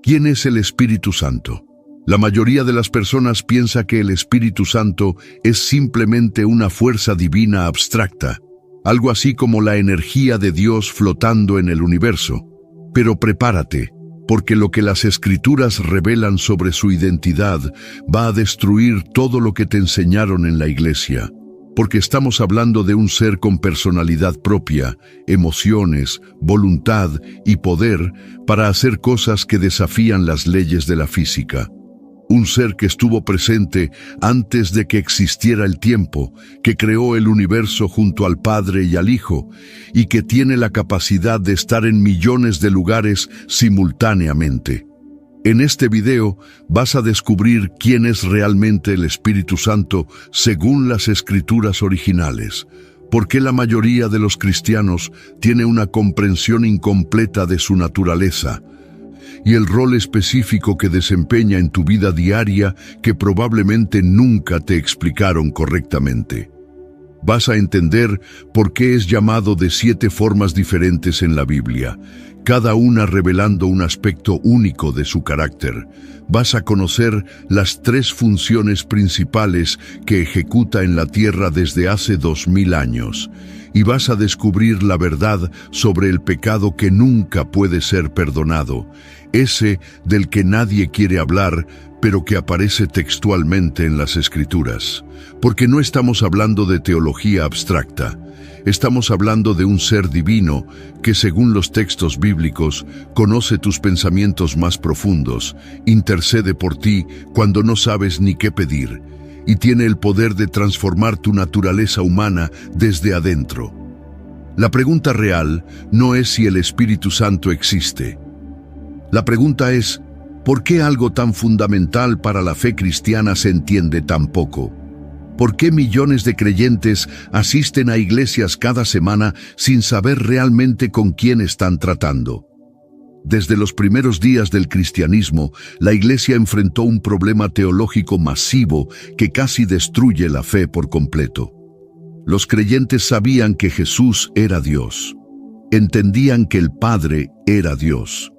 ¿Quién es el Espíritu Santo? La mayoría de las personas piensa que el Espíritu Santo es simplemente una fuerza divina abstracta, algo así como la energía de Dios flotando en el universo. Pero prepárate, porque lo que las Escrituras revelan sobre su identidad va a destruir todo lo que te enseñaron en la iglesia. Porque estamos hablando de un ser con personalidad propia, emociones, voluntad y poder para hacer cosas que desafían las leyes de la física. Un ser que estuvo presente antes de que existiera el tiempo, que creó el universo junto al Padre y al Hijo, y que tiene la capacidad de estar en millones de lugares simultáneamente. En este video vas a descubrir quién es realmente el Espíritu Santo según las Escrituras originales, por qué la mayoría de los cristianos tiene una comprensión incompleta de su naturaleza, y el rol específico que desempeña en tu vida diaria que probablemente nunca te explicaron correctamente. Vas a entender por qué es llamado de 7 formas diferentes en la Biblia, cada una revelando un aspecto único de su carácter. Vas a conocer las 3 funciones principales que ejecuta en la tierra desde hace 2000 años. Y vas a descubrir la verdad sobre el pecado que nunca puede ser perdonado, ese del que nadie quiere hablar, pero que aparece textualmente en las Escrituras. Porque no estamos hablando de teología abstracta. Estamos hablando de un ser divino que, según los textos bíblicos, conoce tus pensamientos más profundos, intercede por ti cuando no sabes ni qué pedir, y tiene el poder de transformar tu naturaleza humana desde adentro. La pregunta real no es si el Espíritu Santo existe. La pregunta es, ¿por qué algo tan fundamental para la fe cristiana se entiende tan poco? ¿Por qué millones de creyentes asisten a iglesias cada semana sin saber realmente con quién están tratando? Desde los primeros días del cristianismo, la iglesia enfrentó un problema teológico masivo que casi destruye la fe por completo. Los creyentes sabían que Jesús era Dios. Entendían que el Padre era Dios.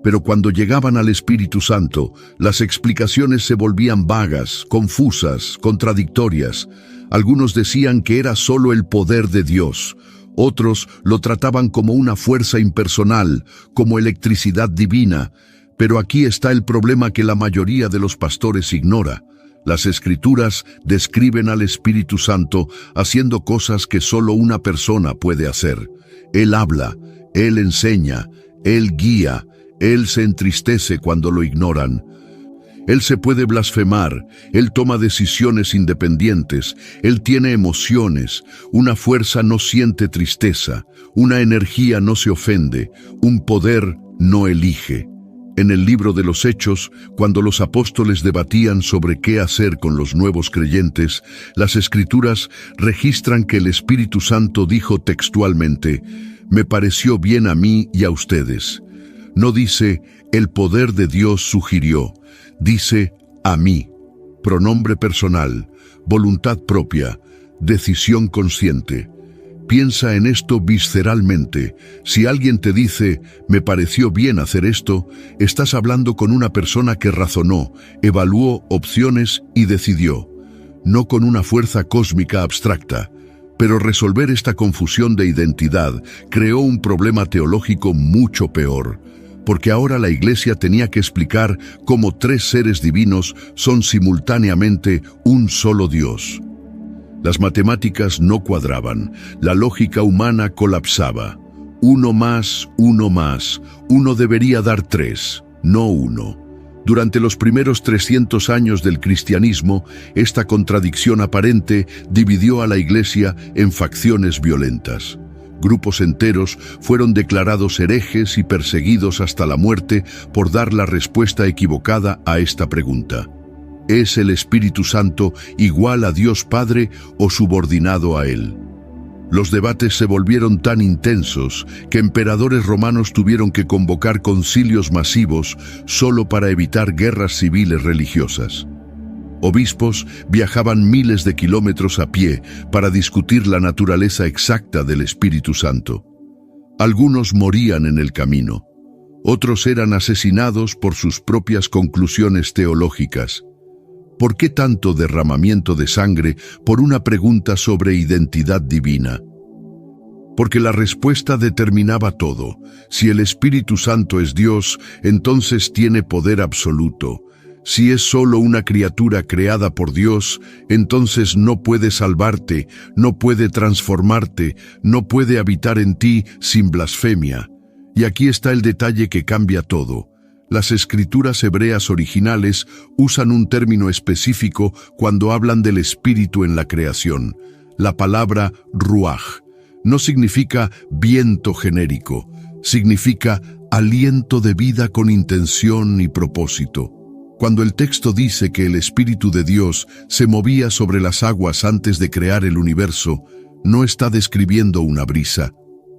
Pero cuando llegaban al Espíritu Santo, las explicaciones se volvían vagas, confusas, contradictorias. Algunos decían que era solo el poder de Dios. Otros lo trataban como una fuerza impersonal, como electricidad divina. Pero aquí está el problema que la mayoría de los pastores ignora. Las Escrituras describen al Espíritu Santo haciendo cosas que solo una persona puede hacer. Él habla, Él enseña, Él guía, Él se entristece cuando lo ignoran. Él se puede blasfemar, Él toma decisiones independientes, Él tiene emociones, una fuerza no siente tristeza, una energía no se ofende, un poder no elige. En el libro de los Hechos, cuando los apóstoles debatían sobre qué hacer con los nuevos creyentes, las Escrituras registran que el Espíritu Santo dijo textualmente, «Me pareció bien a mí y a ustedes». No dice, «el poder de Dios sugirió», dice, «a mí», pronombre personal, voluntad propia, decisión consciente. Piensa en esto visceralmente. Si alguien te dice, «me pareció bien hacer esto», estás hablando con una persona que razonó, evaluó opciones y decidió, no con una fuerza cósmica abstracta. Pero resolver esta confusión de identidad creó un problema teológico mucho peor, porque ahora la iglesia tenía que explicar cómo 3 seres divinos son simultáneamente un solo Dios. Las matemáticas no cuadraban, la lógica humana colapsaba. 1 más 1 debería dar 3, no 1. Durante los primeros 300 años del cristianismo, esta contradicción aparente dividió a la iglesia en facciones violentas. Grupos enteros fueron declarados herejes y perseguidos hasta la muerte por dar la respuesta equivocada a esta pregunta. ¿Es el Espíritu Santo igual a Dios Padre o subordinado a Él? Los debates se volvieron tan intensos que emperadores romanos tuvieron que convocar concilios masivos solo para evitar guerras civiles religiosas. Obispos viajaban miles de kilómetros a pie para discutir la naturaleza exacta del Espíritu Santo. Algunos morían en el camino. Otros eran asesinados por sus propias conclusiones teológicas. ¿Por qué tanto derramamiento de sangre por una pregunta sobre identidad divina? Porque la respuesta determinaba todo. Si el Espíritu Santo es Dios, entonces tiene poder absoluto. Si es solo una criatura creada por Dios, entonces no puede salvarte, no puede transformarte, no puede habitar en ti sin blasfemia. Y aquí está el detalle que cambia todo. Las escrituras hebreas originales usan un término específico cuando hablan del Espíritu en la creación. La palabra ruaj no significa viento genérico, significa aliento de vida con intención y propósito. Cuando el texto dice que el Espíritu de Dios se movía sobre las aguas antes de crear el universo, no está describiendo una brisa.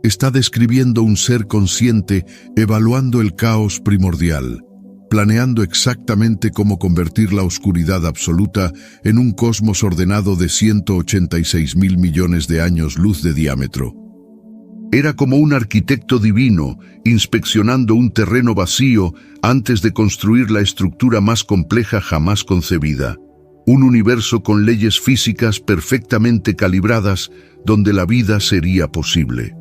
Está describiendo un ser consciente evaluando el caos primordial, planeando exactamente cómo convertir la oscuridad absoluta en un cosmos ordenado de 186.000 millones de años luz de diámetro. Era como un arquitecto divino inspeccionando un terreno vacío antes de construir la estructura más compleja jamás concebida. Un universo con leyes físicas perfectamente calibradas donde la vida sería posible.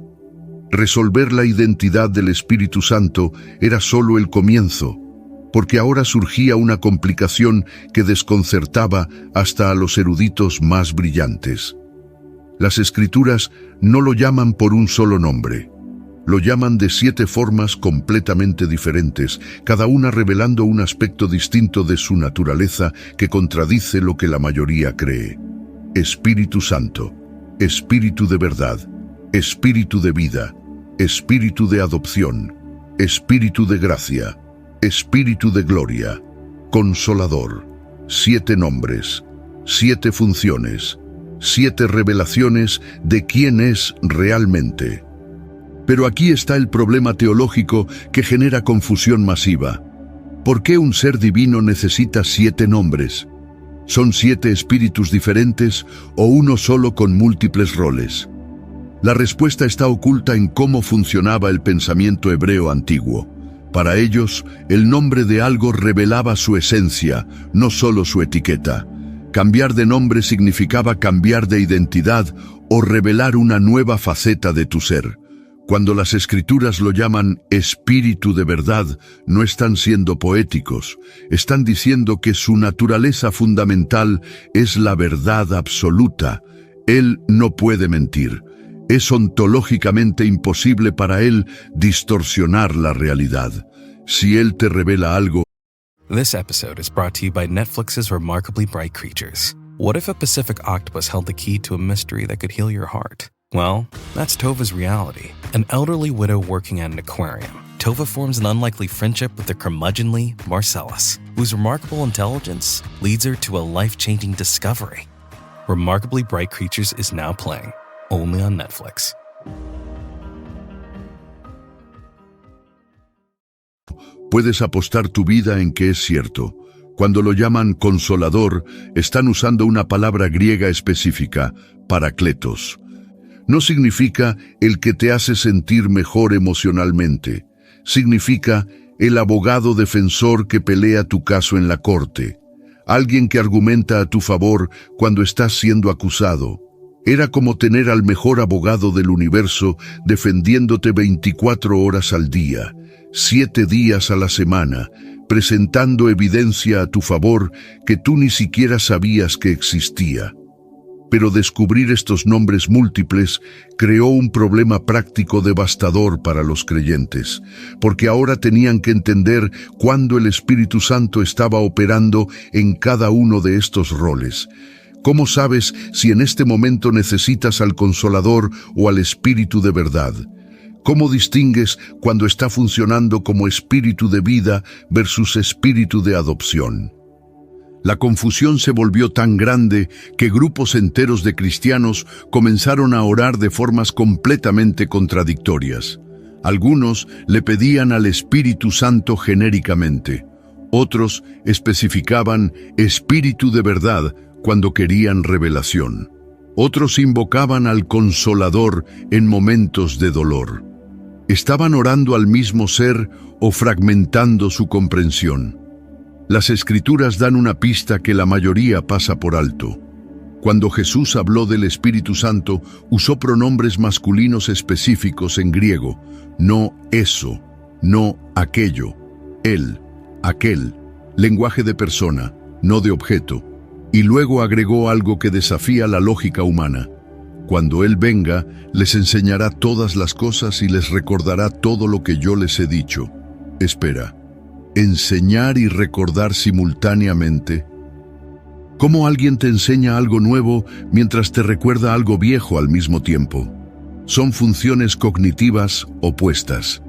Resolver la identidad del Espíritu Santo era solo el comienzo, porque ahora surgía una complicación que desconcertaba hasta a los eruditos más brillantes. Las Escrituras no lo llaman por un solo nombre. Lo llaman de 7 formas completamente diferentes, cada una revelando un aspecto distinto de su naturaleza que contradice lo que la mayoría cree. Espíritu Santo, Espíritu de verdad, Espíritu de vida, Espíritu de adopción, Espíritu de gracia, Espíritu de gloria, Consolador. 7 nombres, 7 funciones, 7 revelaciones de quién es realmente. Pero aquí está el problema teológico que genera confusión masiva. ¿Por qué un ser divino necesita 7 nombres? ¿Son 7 espíritus diferentes o uno solo con múltiples roles? La respuesta está oculta en cómo funcionaba el pensamiento hebreo antiguo. Para ellos, el nombre de algo revelaba su esencia, no solo su etiqueta. Cambiar de nombre significaba cambiar de identidad o revelar una nueva faceta de tu ser. Cuando las Escrituras lo llaman Espíritu de verdad, no están siendo poéticos. Están diciendo que su naturaleza fundamental es la verdad absoluta. Él no puede mentir. Es ontológicamente imposible para él distorsionar la realidad. Si él te revela algo... This episode is brought to you by Netflix's Remarkably Bright Creatures. What if a Pacific octopus held the key to a mystery that could heal your heart? Well, that's Tova's reality. An elderly widow working at an aquarium. Tova forms an unlikely friendship with the curmudgeonly Marcellus, whose remarkable intelligence leads her to a life-changing discovery. Remarkably Bright Creatures is now playing, only on Netflix. Puedes apostar tu vida en que es cierto. Cuando lo llaman consolador, están usando una palabra griega específica, parakletos. No significa el que te hace sentir mejor emocionalmente. Significa el abogado defensor que pelea tu caso en la corte. Alguien que argumenta a tu favor cuando estás siendo acusado. Era como tener al mejor abogado del universo defendiéndote 24 horas al día, 7 días a la semana, presentando evidencia a tu favor que tú ni siquiera sabías que existía. Pero descubrir estos nombres múltiples creó un problema práctico devastador para los creyentes, porque ahora tenían que entender cuándo el Espíritu Santo estaba operando en cada uno de estos roles. ¿Cómo sabes si en este momento necesitas al Consolador o al Espíritu de verdad? ¿Cómo distingues cuando está funcionando como espíritu de vida versus espíritu de adopción? La confusión se volvió tan grande que grupos enteros de cristianos comenzaron a orar de formas completamente contradictorias. Algunos le pedían al Espíritu Santo genéricamente. Otros especificaban Espíritu de verdad cuando querían revelación. Otros invocaban al Consolador en momentos de dolor. ¿Estaban orando al mismo ser o fragmentando su comprensión? Las Escrituras dan una pista que la mayoría pasa por alto. Cuando Jesús habló del Espíritu Santo, usó pronombres masculinos específicos en griego: no eso, no aquello, él, aquel, lenguaje de persona, no de objeto. Y luego agregó algo que desafía la lógica humana: cuando Él venga, les enseñará todas las cosas y les recordará todo lo que yo les he dicho. Espera, ¿enseñar y recordar simultáneamente? ¿Cómo alguien te enseña algo nuevo mientras te recuerda algo viejo al mismo tiempo? Son funciones cognitivas opuestas.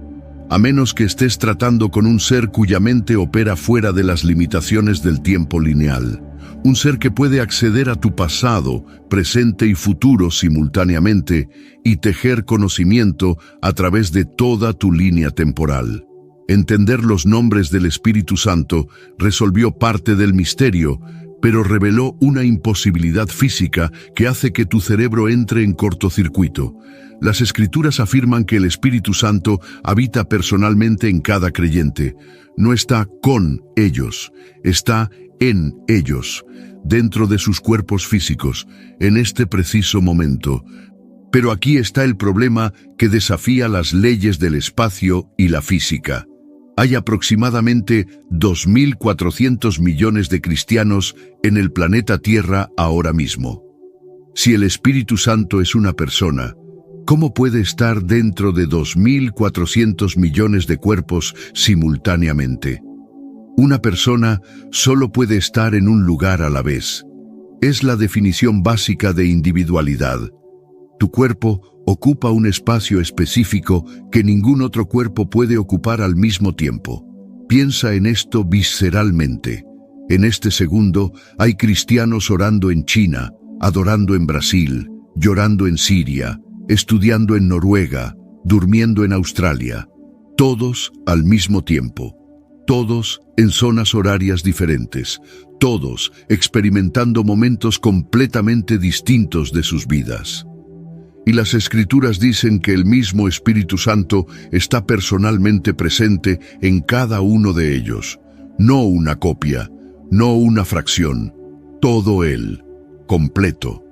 A menos que estés tratando con un ser cuya mente opera fuera de las limitaciones del tiempo lineal. Un ser que puede acceder a tu pasado, presente y futuro simultáneamente y tejer conocimiento a través de toda tu línea temporal. Entender los nombres del Espíritu Santo resolvió parte del misterio, pero reveló una imposibilidad física que hace que tu cerebro entre en cortocircuito. Las Escrituras afirman que el Espíritu Santo habita personalmente en cada creyente. No está con ellos, está en ellos, dentro de sus cuerpos físicos, en este preciso momento. Pero aquí está el problema que desafía las leyes del espacio y la física. Hay aproximadamente 2.400 millones de cristianos en el planeta Tierra ahora mismo. Si el Espíritu Santo es una persona, ¿cómo puede estar dentro de 2.400 millones de cuerpos simultáneamente? Una persona solo puede estar en un lugar a la vez. Es la definición básica de individualidad. Tu cuerpo ocupa un espacio específico que ningún otro cuerpo puede ocupar al mismo tiempo. Piensa en esto visceralmente. En este segundo hay cristianos orando en China, adorando en Brasil, llorando en Siria, estudiando en Noruega, durmiendo en Australia. Todos al mismo tiempo. Todos en zonas horarias diferentes. Todos experimentando momentos completamente distintos de sus vidas. Y las Escrituras dicen que el mismo Espíritu Santo está personalmente presente en cada uno de ellos. No una copia, no una fracción, todo Él, completo,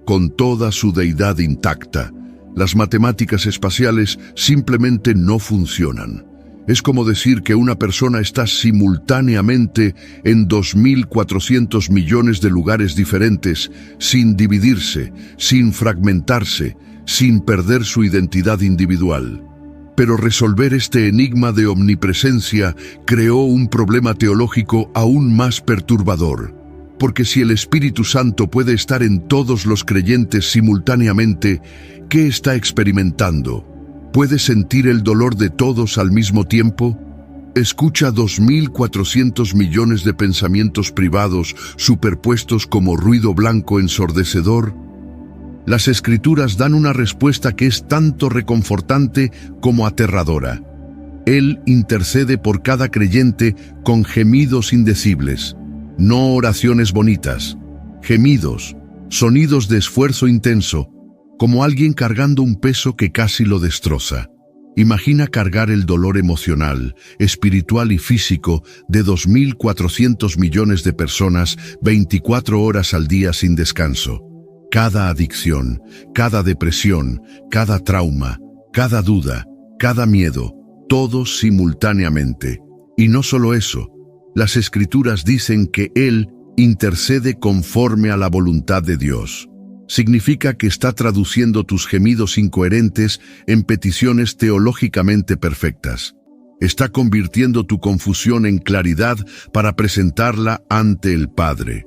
con toda su deidad intacta. Las matemáticas espaciales simplemente no funcionan. Es como decir que una persona está simultáneamente en 2.400 millones de lugares diferentes, sin dividirse, sin fragmentarse, sin perder su identidad individual. Pero resolver este enigma de omnipresencia creó un problema teológico aún más perturbador. Porque si el Espíritu Santo puede estar en todos los creyentes simultáneamente, ¿qué está experimentando? ¿Puede sentir el dolor de todos al mismo tiempo? ¿Escucha 2.400 millones de pensamientos privados superpuestos como ruido blanco ensordecedor? Las Escrituras dan una respuesta que es tanto reconfortante como aterradora. Él intercede por cada creyente con gemidos indecibles, no oraciones bonitas, gemidos, sonidos de esfuerzo intenso, como alguien cargando un peso que casi lo destroza. Imagina cargar el dolor emocional, espiritual y físico de 2.400 millones de personas 24 horas al día sin descanso. Cada adicción, cada depresión, cada trauma, cada duda, cada miedo, todos simultáneamente. Y no solo eso, las Escrituras dicen que Él intercede conforme a la voluntad de Dios. Significa que está traduciendo tus gemidos incoherentes en peticiones teológicamente perfectas. Está convirtiendo tu confusión en claridad para presentarla ante el Padre.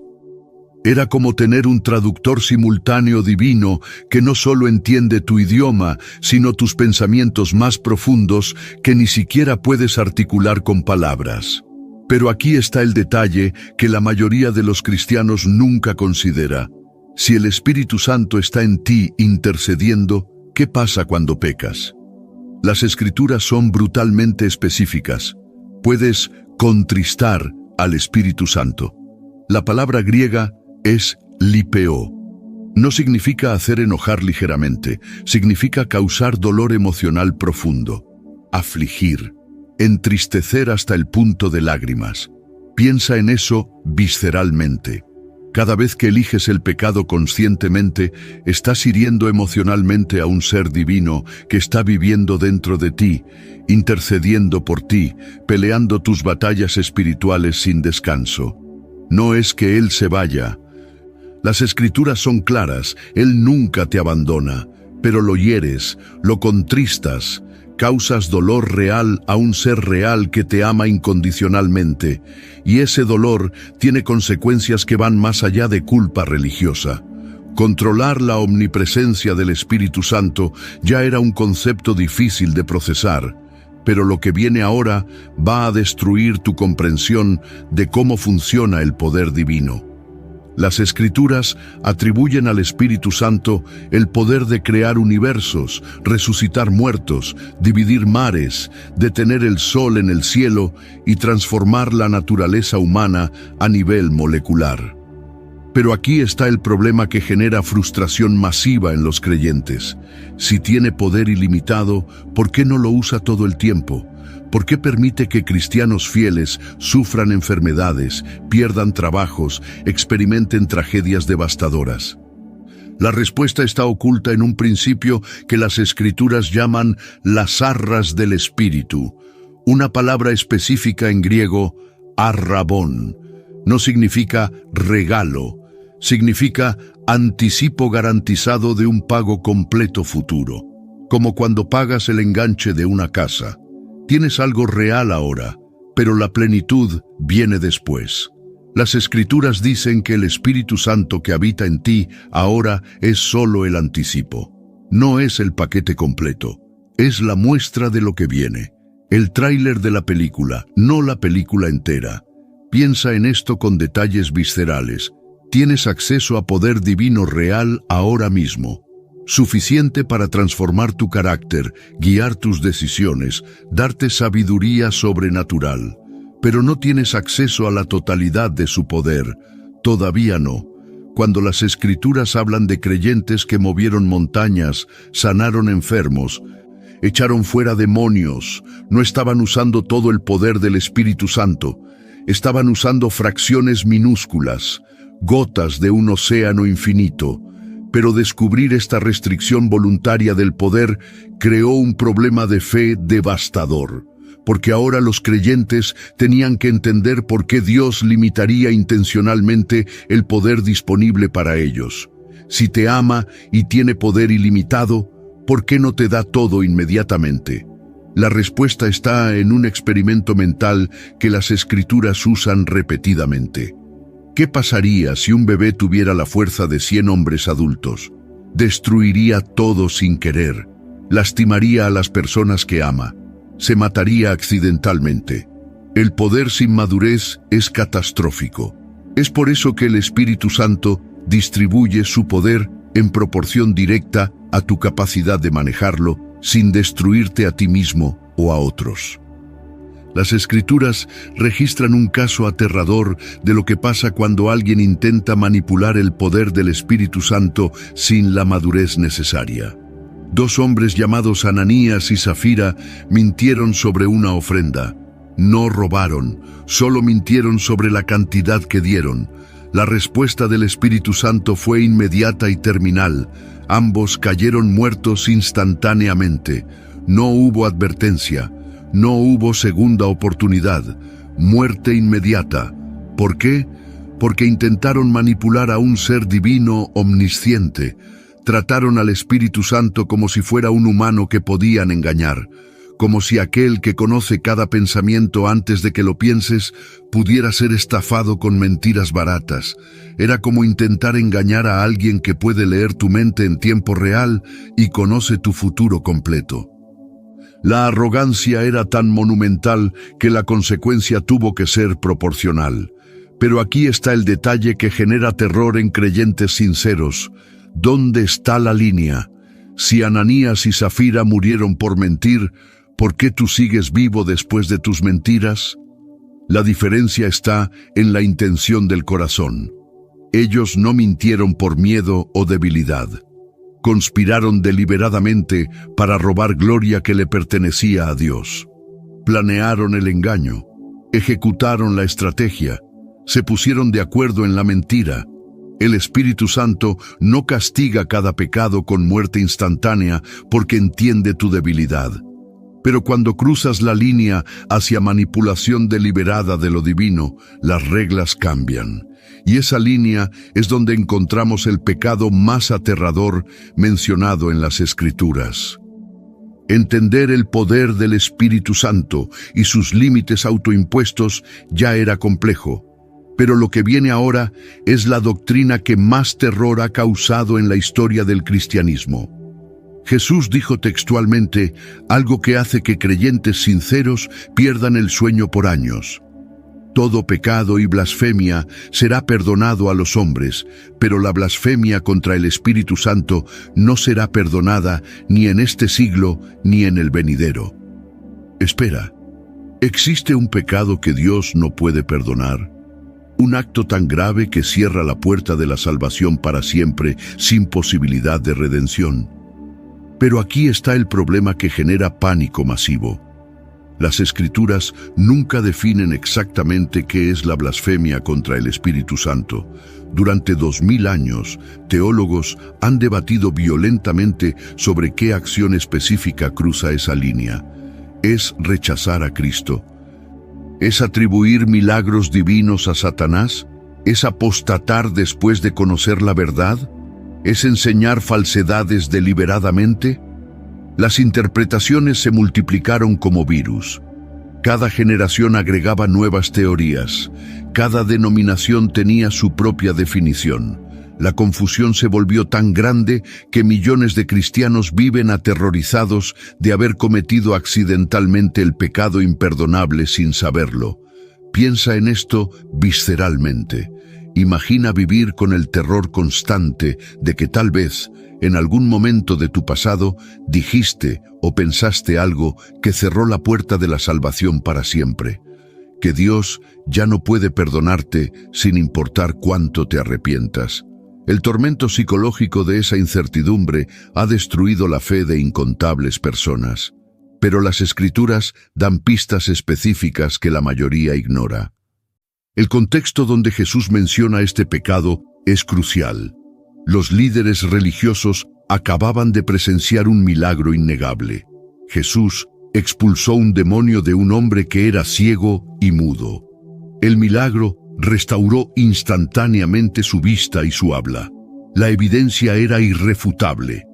Era como tener un traductor simultáneo divino que no solo entiende tu idioma, sino tus pensamientos más profundos que ni siquiera puedes articular con palabras. Pero aquí está el detalle que la mayoría de los cristianos nunca considera. Si el Espíritu Santo está en ti intercediendo, ¿qué pasa cuando pecas? Las Escrituras son brutalmente específicas. Puedes contristar al Espíritu Santo. La palabra griega es lipeo. No significa hacer enojar ligeramente, significa causar dolor emocional profundo. afligir, entristecer hasta el punto de lágrimas. Piensa en eso visceralmente. Cada vez que eliges el pecado conscientemente, estás hiriendo emocionalmente a un ser divino que está viviendo dentro de ti, intercediendo por ti, peleando tus batallas espirituales sin descanso. No es que Él se vaya. Las Escrituras son claras, Él nunca te abandona, pero lo hieres, lo contristas, causas dolor real a un ser real que te ama incondicionalmente, y ese dolor tiene consecuencias que van más allá de culpa religiosa. Controlar la omnipresencia del Espíritu Santo ya era un concepto difícil de procesar, pero lo que viene ahora va a destruir tu comprensión de cómo funciona el poder divino. Las Escrituras atribuyen al Espíritu Santo el poder de crear universos, resucitar muertos, dividir mares, detener el sol en el cielo y transformar la naturaleza humana a nivel molecular. Pero aquí está el problema que genera frustración masiva en los creyentes. Si tiene poder ilimitado, ¿por qué no lo usa todo el tiempo? ¿Por qué permite que cristianos fieles sufran enfermedades, pierdan trabajos, experimenten tragedias devastadoras? La respuesta está oculta en un principio que las Escrituras llaman las arras del Espíritu, una palabra específica en griego, arrabón. No significa regalo, significa anticipo garantizado de un pago completo futuro, como cuando pagas el enganche de una casa. Tienes algo real ahora, pero la plenitud viene después. Las Escrituras dicen que el Espíritu Santo que habita en ti ahora es solo el anticipo. No es el paquete completo, es la muestra de lo que viene. El tráiler de la película, no la película entera. Piensa en esto con detalles viscerales. Tienes acceso a poder divino real ahora mismo. Suficiente para transformar tu carácter, guiar tus decisiones, darte sabiduría sobrenatural. Pero no tienes acceso a la totalidad de su poder. Todavía no. Cuando las Escrituras hablan de creyentes que movieron montañas, sanaron enfermos, echaron fuera demonios, no estaban usando todo el poder del Espíritu Santo. Estaban usando fracciones minúsculas, gotas de un océano infinito. Pero descubrir esta restricción voluntaria del poder creó un problema de fe devastador, porque ahora los creyentes tenían que entender por qué Dios limitaría intencionalmente el poder disponible para ellos. Si te ama y tiene poder ilimitado, ¿por qué no te da todo inmediatamente? La respuesta está en un experimento mental que las Escrituras usan repetidamente. ¿Qué pasaría si un bebé tuviera la fuerza de 100 hombres adultos? Destruiría todo sin querer, lastimaría a las personas que ama, se mataría accidentalmente. El poder sin madurez es catastrófico. Es por eso que el Espíritu Santo distribuye su poder en proporción directa a tu capacidad de manejarlo, sin destruirte a ti mismo o a otros. Las Escrituras registran un caso aterrador de lo que pasa cuando alguien intenta manipular el poder del Espíritu Santo sin la madurez necesaria. 2 hombres llamados Ananías y Zafira mintieron sobre una ofrenda. No robaron, solo mintieron sobre la cantidad que dieron. La respuesta del Espíritu Santo fue inmediata y terminal. Ambos cayeron muertos instantáneamente. No hubo advertencia. No hubo segunda oportunidad, muerte inmediata. ¿Por qué? Porque intentaron manipular a un ser divino omnisciente. Trataron al Espíritu Santo como si fuera un humano que podían engañar, como si aquel que conoce cada pensamiento antes de que lo pienses pudiera ser estafado con mentiras baratas. Era como intentar engañar a alguien que puede leer tu mente en tiempo real y conoce tu futuro completo. La arrogancia era tan monumental que la consecuencia tuvo que ser proporcional. Pero aquí está el detalle que genera terror en creyentes sinceros. ¿Dónde está la línea? Si Ananías y Zafira murieron por mentir, ¿por qué tú sigues vivo después de tus mentiras? La diferencia está en la intención del corazón. Ellos no mintieron por miedo o debilidad. Conspiraron deliberadamente para robar gloria que le pertenecía a Dios. Planearon el engaño, ejecutaron la estrategia, se pusieron de acuerdo en la mentira. El Espíritu Santo no castiga cada pecado con muerte instantánea porque entiende tu debilidad. Pero cuando cruzas la línea hacia manipulación deliberada de lo divino, las reglas cambian. Y esa línea es donde encontramos el pecado más aterrador mencionado en las Escrituras. Entender el poder del Espíritu Santo y sus límites autoimpuestos ya era complejo. Pero lo que viene ahora es la doctrina que más terror ha causado en la historia del cristianismo. Jesús dijo textualmente algo que hace que creyentes sinceros pierdan el sueño por años. Todo pecado y blasfemia será perdonado a los hombres, pero la blasfemia contra el Espíritu Santo no será perdonada ni en este siglo ni en el venidero. Espera, ¿existe un pecado que Dios no puede perdonar? Un acto tan grave que cierra la puerta de la salvación para siempre, sin posibilidad de redención. Pero aquí está el problema que genera pánico masivo. Las Escrituras nunca definen exactamente qué es la blasfemia contra el Espíritu Santo. Durante 2000 años, teólogos han debatido violentamente sobre qué acción específica cruza esa línea. ¿Es rechazar a Cristo? ¿Es atribuir milagros divinos a Satanás? ¿Es apostatar después de conocer la verdad? ¿Es enseñar falsedades deliberadamente? Las interpretaciones se multiplicaron como virus. Cada generación agregaba nuevas teorías. Cada denominación tenía su propia definición. La confusión se volvió tan grande que millones de cristianos viven aterrorizados de haber cometido accidentalmente el pecado imperdonable sin saberlo. Piensa en esto visceralmente. Imagina vivir con el terror constante de que tal vez, en algún momento de tu pasado, dijiste o pensaste algo que cerró la puerta de la salvación para siempre. Que Dios ya no puede perdonarte sin importar cuánto te arrepientas. El tormento psicológico de esa incertidumbre ha destruido la fe de incontables personas. Pero las Escrituras dan pistas específicas que la mayoría ignora. El contexto donde Jesús menciona este pecado es crucial. Los líderes religiosos acababan de presenciar un milagro innegable. Jesús expulsó un demonio de un hombre que era ciego y mudo. El milagro restauró instantáneamente su vista y su habla. La evidencia era irrefutable.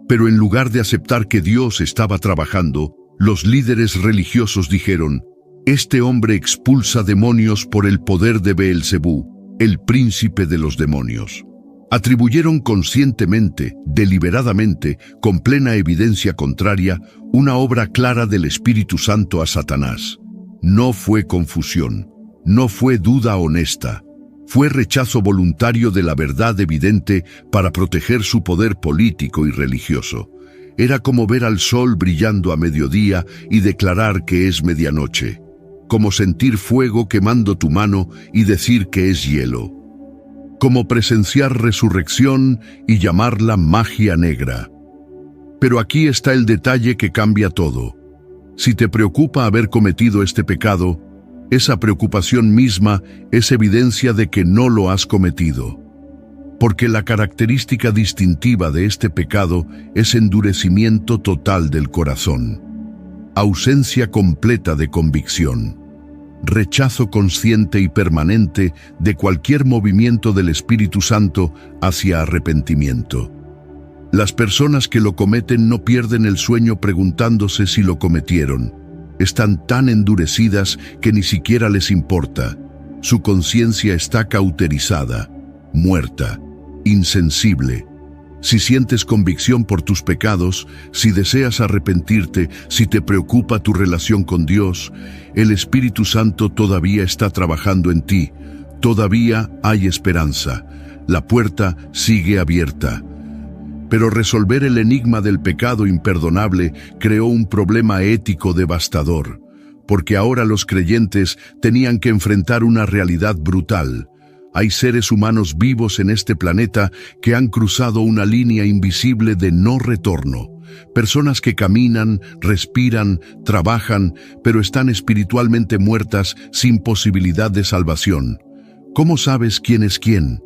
Pero en lugar de aceptar que Dios estaba trabajando, los líderes religiosos dijeron: «Este hombre expulsa demonios por el poder de Beelzebú, el príncipe de los demonios». Atribuyeron conscientemente, deliberadamente, con plena evidencia contraria, una obra clara del Espíritu Santo a Satanás. No fue confusión, no fue duda honesta, fue rechazo voluntario de la verdad evidente para proteger su poder político y religioso. Era como ver al sol brillando a mediodía y declarar que es medianoche, como sentir fuego quemando tu mano y decir que es hielo, como presenciar resurrección y llamarla magia negra. Pero aquí está el detalle que cambia todo. Si te preocupa haber cometido este pecado, esa preocupación misma es evidencia de que no lo has cometido. Porque la característica distintiva de este pecado es endurecimiento total del corazón, ausencia completa de convicción, rechazo consciente y permanente de cualquier movimiento del Espíritu Santo hacia arrepentimiento. Las personas que lo cometen no pierden el sueño preguntándose si lo cometieron. Están tan endurecidas que ni siquiera les importa. Su conciencia está cauterizada, muerta, insensible. Si sientes convicción por tus pecados, si deseas arrepentirte, si te preocupa tu relación con Dios, el Espíritu Santo todavía está trabajando en ti. Todavía hay esperanza. La puerta sigue abierta. Pero resolver el enigma del pecado imperdonable creó un problema ético devastador, porque ahora los creyentes tenían que enfrentar una realidad brutal. Hay seres humanos vivos en este planeta que han cruzado una línea invisible de no retorno. Personas que caminan, respiran, trabajan, pero están espiritualmente muertas sin posibilidad de salvación. ¿Cómo sabes quién es quién?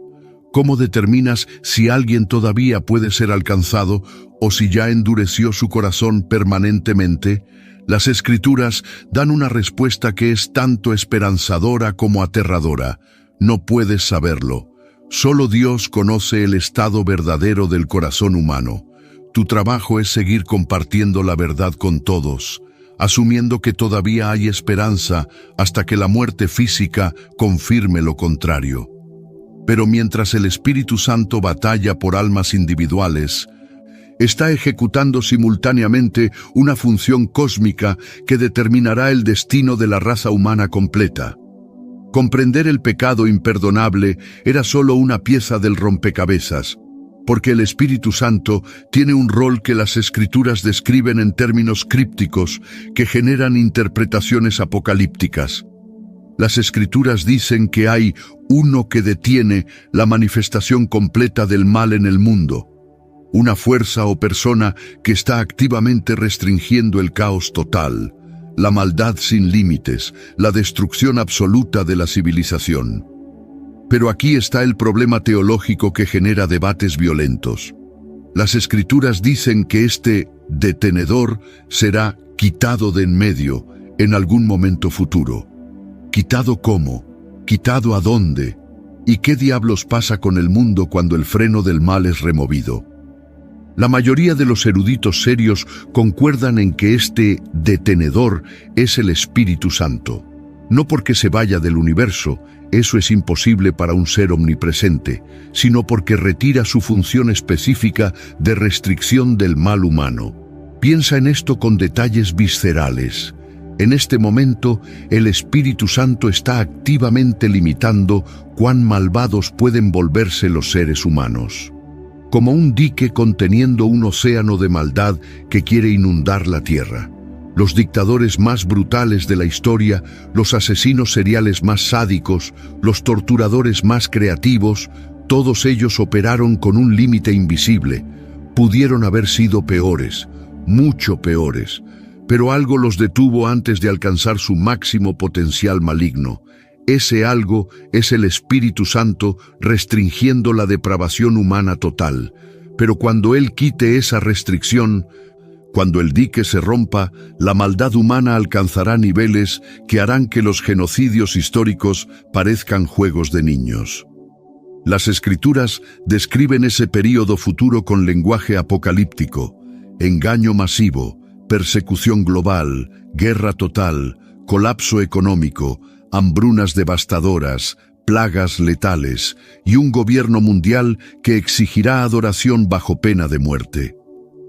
¿Cómo determinas si alguien todavía puede ser alcanzado o si ya endureció su corazón permanentemente? Las Escrituras dan una respuesta que es tanto esperanzadora como aterradora. No puedes saberlo. Solo Dios conoce el estado verdadero del corazón humano. Tu trabajo es seguir compartiendo la verdad con todos, asumiendo que todavía hay esperanza hasta que la muerte física confirme lo contrario. Pero mientras el Espíritu Santo batalla por almas individuales, está ejecutando simultáneamente una función cósmica que determinará el destino de la raza humana completa. Comprender el pecado imperdonable era solo una pieza del rompecabezas, porque el Espíritu Santo tiene un rol que las Escrituras describen en términos crípticos que generan interpretaciones apocalípticas. Las Escrituras dicen que hay uno que detiene la manifestación completa del mal en el mundo, una fuerza o persona que está activamente restringiendo el caos total, la maldad sin límites, la destrucción absoluta de la civilización. Pero aquí está el problema teológico que genera debates violentos. Las Escrituras dicen que este detenedor será quitado de en medio en algún momento futuro. ¿Quitado cómo? ¿Quitado a dónde? ¿Y qué diablos pasa con el mundo cuando el freno del mal es removido? La mayoría de los eruditos serios concuerdan en que este detenedor es el Espíritu Santo. No porque se vaya del universo, eso es imposible para un ser omnipresente, sino porque retira su función específica de restricción del mal humano. Piensa en esto con detalles viscerales. En este momento, el Espíritu Santo está activamente limitando cuán malvados pueden volverse los seres humanos. Como un dique conteniendo un océano de maldad que quiere inundar la tierra. Los dictadores más brutales de la historia, los asesinos seriales más sádicos, los torturadores más creativos, todos ellos operaron con un límite invisible. Pudieron haber sido peores, mucho peores, pero algo los detuvo antes de alcanzar su máximo potencial maligno. Ese algo es el Espíritu Santo restringiendo la depravación humana total. Pero cuando Él quite esa restricción, cuando el dique se rompa, la maldad humana alcanzará niveles que harán que los genocidios históricos parezcan juegos de niños. Las Escrituras describen ese período futuro con lenguaje apocalíptico: engaño masivo, persecución global, guerra total, colapso económico, hambrunas devastadoras, plagas letales y un gobierno mundial que exigirá adoración bajo pena de muerte.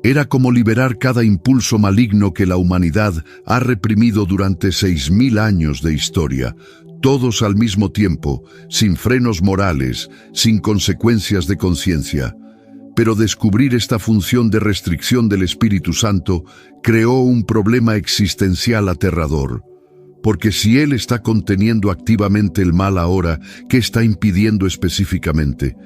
Era como liberar cada impulso maligno que la humanidad ha reprimido durante 6.000 años de historia, todos al mismo tiempo, sin frenos morales, sin consecuencias de conciencia. Pero descubrir esta función de restricción del Espíritu Santo creó un problema existencial aterrador. Porque si Él está conteniendo activamente el mal ahora, ¿qué está impidiendo específicamente?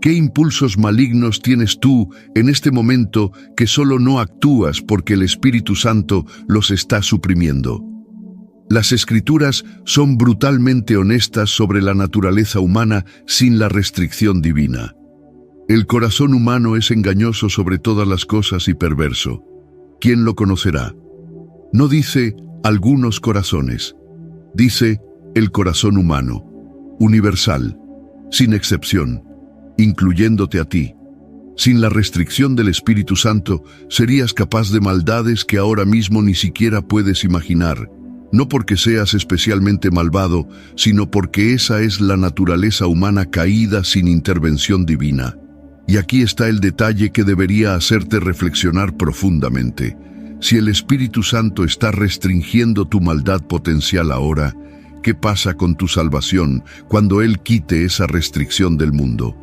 ¿Qué impulsos malignos tienes tú en este momento que solo no actúas porque el Espíritu Santo los está suprimiendo? Las Escrituras son brutalmente honestas sobre la naturaleza humana sin la restricción divina. El corazón humano es engañoso sobre todas las cosas y perverso. ¿Quién lo conocerá? No dice algunos corazones, dice el corazón humano, universal, sin excepción, incluyéndote a ti. Sin la restricción del Espíritu Santo, serías capaz de maldades que ahora mismo ni siquiera puedes imaginar, no porque seas especialmente malvado, sino porque esa es la naturaleza humana caída sin intervención divina. Y aquí está el detalle que debería hacerte reflexionar profundamente. Si el Espíritu Santo está restringiendo tu maldad potencial ahora, ¿qué pasa con tu salvación cuando Él quite esa restricción del mundo?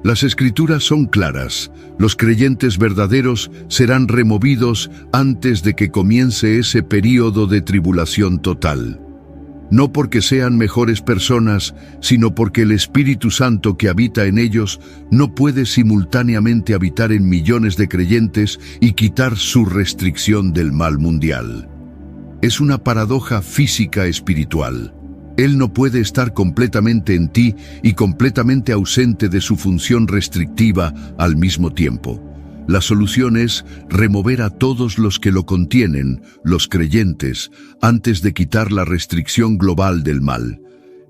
Las Escrituras son claras. Los creyentes verdaderos serán removidos antes de que comience ese período de tribulación total. no porque sean mejores personas, sino porque el Espíritu Santo que habita en ellos no puede simultáneamente habitar en millones de creyentes y quitar su restricción del mal mundial. Es una paradoja física espiritual. Él no puede estar completamente en ti y completamente ausente de su función restrictiva al mismo tiempo. La solución es remover a todos los que lo contienen, los creyentes, antes de quitar la restricción global del mal.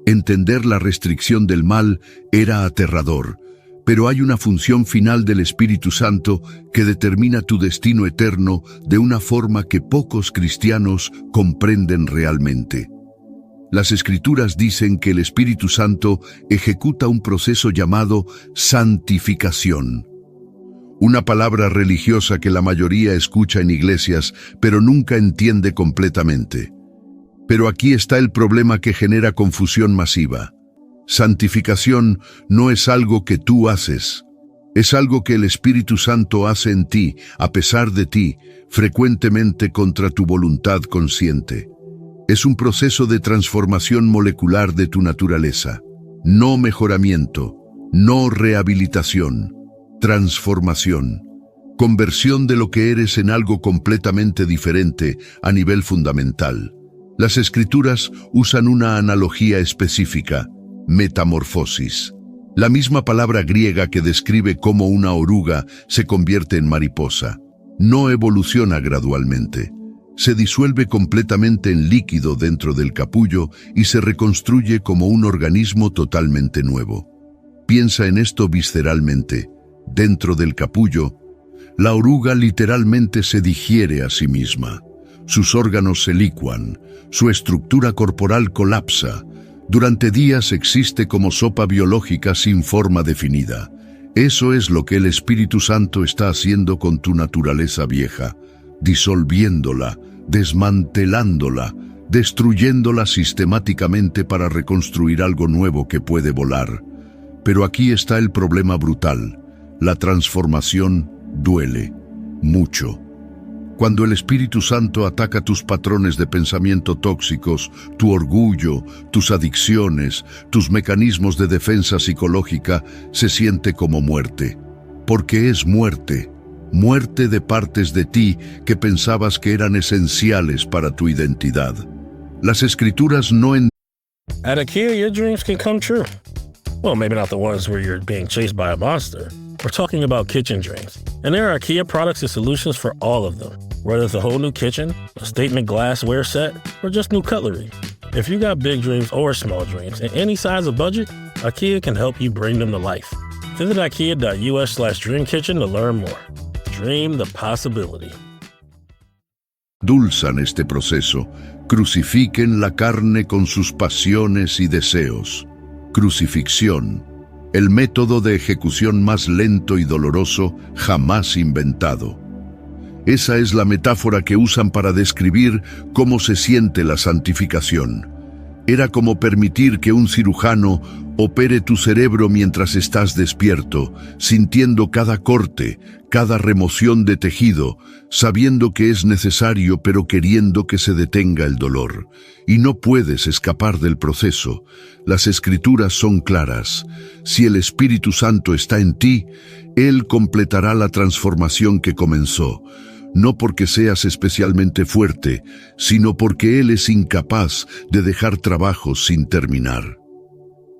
Entender la restricción del mal era aterrador, pero hay una función final del Espíritu Santo que determina tu destino eterno de una forma que pocos cristianos comprenden realmente. Las Escrituras dicen que el Espíritu Santo ejecuta un proceso llamado santificación. Una palabra religiosa que la mayoría escucha en iglesias, pero nunca entiende completamente. Pero aquí está el problema que genera confusión masiva. Santificación no es algo que tú haces. Es algo que el Espíritu Santo hace en ti, a pesar de ti, frecuentemente contra tu voluntad consciente. Es un proceso de transformación molecular de tu naturaleza. No mejoramiento, no rehabilitación. Transformación, conversión de lo que eres en algo completamente diferente a nivel fundamental. Las Escrituras usan una analogía específica, metamorfosis. La misma palabra griega que describe cómo una oruga se convierte en mariposa. No evoluciona gradualmente. Se disuelve completamente en líquido dentro del capullo y se reconstruye como un organismo totalmente nuevo. Piensa en esto visceralmente. Dentro del capullo, la oruga literalmente se digiere a sí misma. Sus órganos se licuan, su estructura corporal colapsa. Durante días existe como sopa biológica sin forma definida. Eso es lo que el Espíritu Santo está haciendo con tu naturaleza vieja, disolviéndola, desmantelándola, destruyéndola sistemáticamente para reconstruir algo nuevo que puede volar. Pero aquí está el problema brutal. La transformación duele mucho. Cuando el Espíritu Santo ataca tus patrones de pensamiento tóxicos, tu orgullo, tus adicciones, tus mecanismos de defensa psicológica, se siente como muerte. Porque es muerte. Muerte de partes de ti que pensabas que eran esenciales para tu identidad. Las Escrituras no At IKEA, your dreams can come true. Well, maybe not the ones where you're being chased by a monster. We're talking about kitchen dreams. And there are IKEA products and solutions for all of them. Whether it's a whole new kitchen, a statement glassware set, or just new cutlery. If you got big dreams or small dreams in any size or budget, IKEA can help you bring them to life. Visit IKEA.us/dreamkitchen to learn more. Dream the possibility. Endulzan este proceso, crucifiquen la carne con sus pasiones y deseos. Crucifixión, el método de ejecución más lento y doloroso jamás inventado. Esa es la metáfora que usan para describir cómo se siente la santificación. Era como permitir que un cirujano opere tu cerebro mientras estás despierto, sintiendo cada corte, cada remoción de tejido, sabiendo que es necesario pero queriendo que se detenga el dolor. Y no puedes escapar del proceso. Las Escrituras son claras. Si el Espíritu Santo está en ti, Él completará la transformación que comenzó. No porque seas especialmente fuerte, sino porque Él es incapaz de dejar trabajos sin terminar.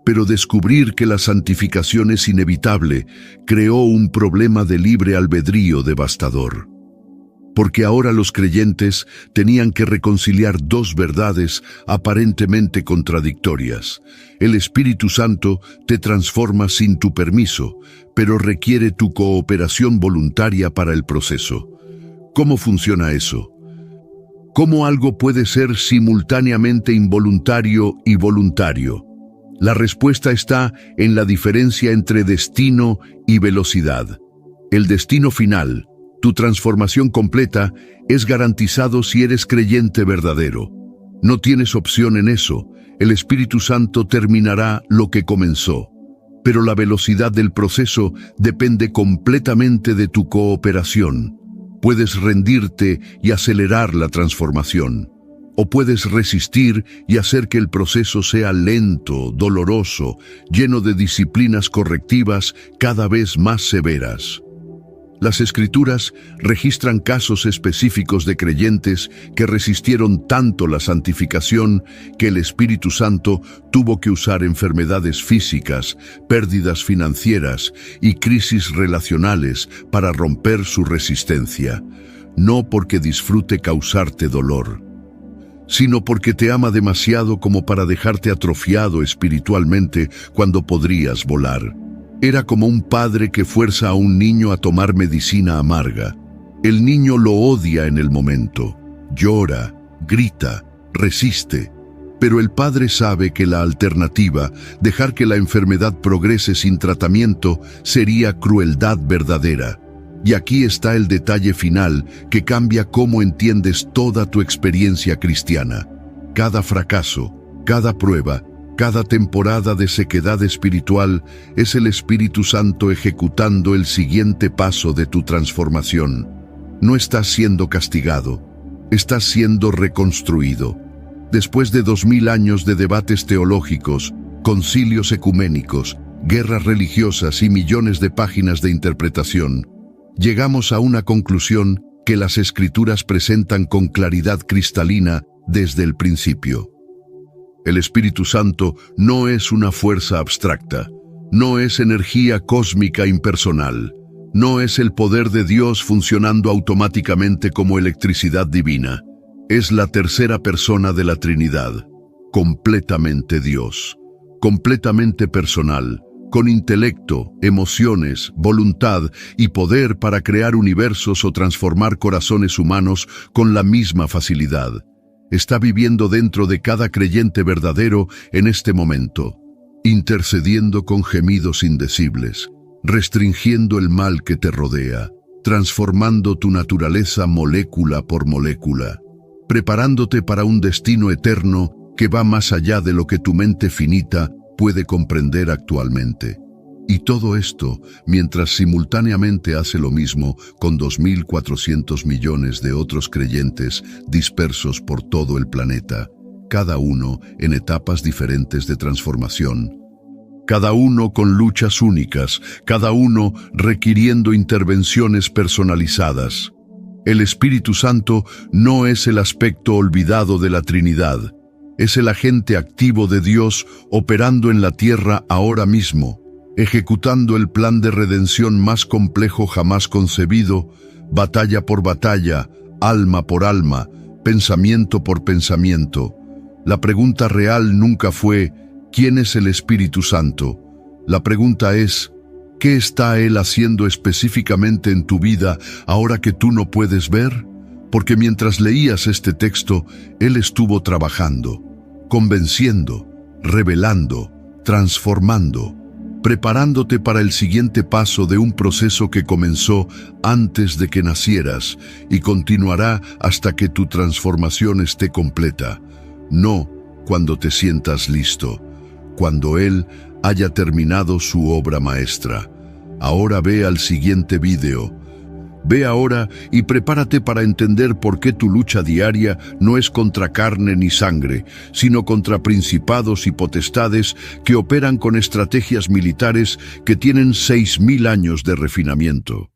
Pero descubrir que la santificación es inevitable creó un problema de libre albedrío devastador. Porque ahora los creyentes tenían que reconciliar dos verdades aparentemente contradictorias. El Espíritu Santo te transforma sin tu permiso, pero requiere tu cooperación voluntaria para el proceso. ¿Cómo funciona eso? ¿Cómo algo puede ser simultáneamente involuntario y voluntario? La respuesta está en la diferencia entre destino y velocidad. El destino final, tu transformación completa, es garantizado si eres creyente verdadero. No tienes opción en eso. El Espíritu Santo terminará lo que comenzó. Pero la velocidad del proceso depende completamente de tu cooperación. Puedes rendirte y acelerar la transformación. o puedes resistir y hacer que el proceso sea lento, doloroso, lleno de disciplinas correctivas cada vez más severas. Las Escrituras registran casos específicos de creyentes que resistieron tanto la santificación que el Espíritu Santo tuvo que usar enfermedades físicas, pérdidas financieras y crisis relacionales para romper su resistencia, no porque disfrute causarte dolor, sino porque te ama demasiado como para dejarte atrofiado espiritualmente cuando podrías volar. Era como un padre que fuerza a un niño a tomar medicina amarga. El niño lo odia en el momento, llora, grita, resiste, pero el padre sabe que la alternativa, dejar que la enfermedad progrese sin tratamiento, sería crueldad verdadera. Y aquí está el detalle final que cambia cómo entiendes toda tu experiencia cristiana. Cada fracaso, cada prueba, cada temporada de sequedad espiritual es el Espíritu Santo ejecutando el siguiente paso de tu transformación. No estás siendo castigado, estás siendo reconstruido. Después de 2000 años de debates teológicos, concilios ecuménicos, guerras religiosas y millones de páginas de interpretación, llegamos a una conclusión que las Escrituras presentan con claridad cristalina desde el principio. El Espíritu Santo no es una fuerza abstracta, no es energía cósmica impersonal, no es el poder de Dios funcionando automáticamente como electricidad divina. Es la tercera persona de la Trinidad, completamente Dios, completamente personal, con intelecto, emociones, voluntad y poder para crear universos o transformar corazones humanos con la misma facilidad. Está viviendo dentro de cada creyente verdadero en este momento, intercediendo con gemidos indecibles, restringiendo el mal que te rodea, transformando tu naturaleza molécula por molécula, preparándote para un destino eterno que va más allá de lo que tu mente finita puede comprender actualmente. Y todo esto mientras simultáneamente hace lo mismo con 2.400 millones de otros creyentes dispersos por todo el planeta, cada uno en etapas diferentes de transformación, cada uno con luchas únicas, cada uno requiriendo intervenciones personalizadas. El Espíritu Santo no es el aspecto olvidado de la Trinidad, es el agente activo de Dios operando en la tierra ahora mismo, ejecutando el plan de redención más complejo jamás concebido, batalla por batalla, alma por alma, pensamiento por pensamiento. La pregunta real nunca fue, ¿quién es el Espíritu Santo? La pregunta es, ¿qué está Él haciendo específicamente en tu vida ahora que tú no puedes ver? Porque mientras leías este texto, Él estuvo trabajando, convenciendo, revelando, transformando, preparándote para el siguiente paso de un proceso que comenzó antes de que nacieras y continuará hasta que tu transformación esté completa. No cuando te sientas listo, cuando Él haya terminado su obra maestra. Ahora ve al siguiente video. Ve ahora y prepárate para entender por qué tu lucha diaria no es contra carne ni sangre, sino contra principados y potestades que operan con estrategias militares que tienen 6.000 años de refinamiento.